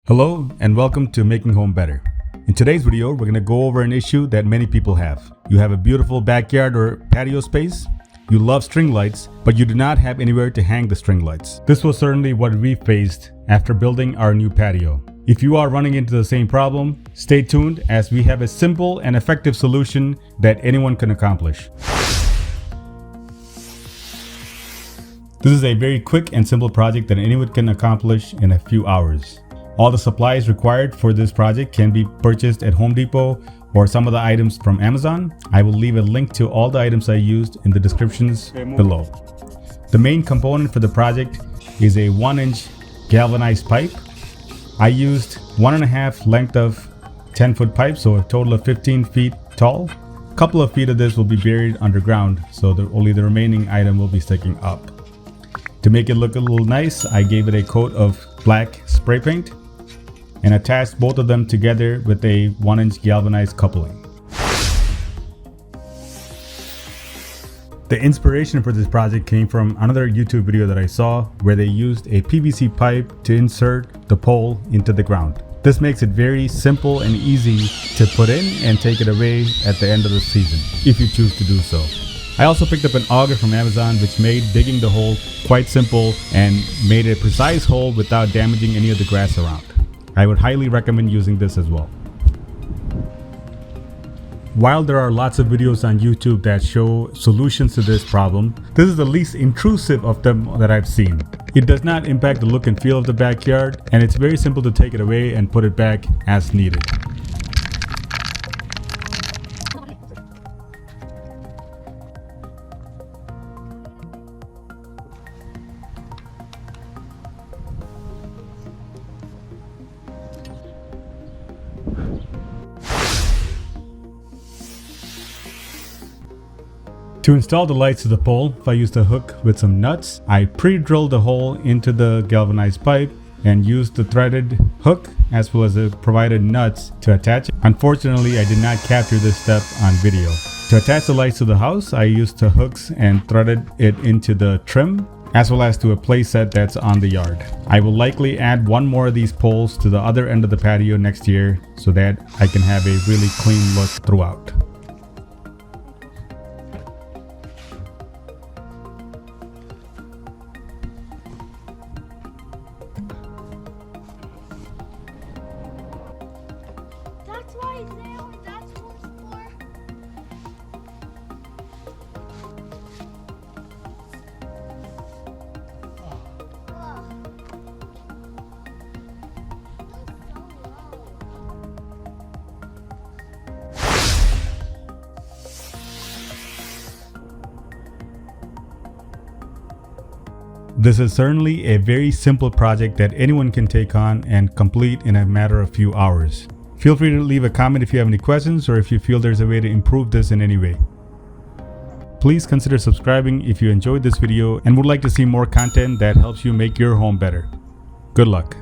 Hello and welcome to Making Home Better. In today's video, we're going to go over an issue that many people have. You have a beautiful backyard or patio space. You love string lights, but you do not have anywhere to hang the string lights. This was certainly what we faced after building our new patio. If you are running into the same problem, stay tuned as we have a simple and effective solution that anyone can accomplish. This is a very quick and simple project that anyone can accomplish in a few hours. All the supplies required for this project can be purchased at Home Depot or some of the items from Amazon. I will leave a link to all the items I used in the descriptions below. The main component for the project is a 1-inch galvanized pipe. I used 1.5 length of 10-foot pipe, so a total of 15 feet tall. A couple of feet of this will be buried underground, so only the remaining item will be sticking up. To make it look a little nice, I gave it a coat of black spray paint and attached both of them together with a 1-inch galvanized coupling. The inspiration for this project came from another YouTube video that I saw where they used a PVC pipe to insert the pole into the ground. This makes it very simple and easy to put in and take it away at the end of the season, if you choose to do so. I also picked up an auger from Amazon which made digging the hole quite simple and made a precise hole without damaging any of the grass around. I would highly recommend using this as well. While there are lots of videos on YouTube that show solutions to this problem, this is the least intrusive of them that I've seen. It does not impact the look and feel of the backyard, and it's very simple to take it away and put it back as needed. To install the lights to the pole, I used a hook with some nuts. I pre-drilled the hole into the galvanized pipe and used the threaded hook as well as the provided nuts to attach it. Unfortunately, I did not capture this step on video. To attach the lights to the house, I used the hooks and threaded it into the trim as well as to a play set that's on the yard. I will likely add one more of these poles to the other end of the patio next year so that I can have a really clean look throughout. That's why it's there, that's what it's for. This is certainly a very simple project that anyone can take on and complete in a matter of few hours. Feel free to leave a comment if you have any questions or if you feel there's a way to improve this in any way. Please consider subscribing if you enjoyed this video and would like to see more content that helps you make your home better. Good luck.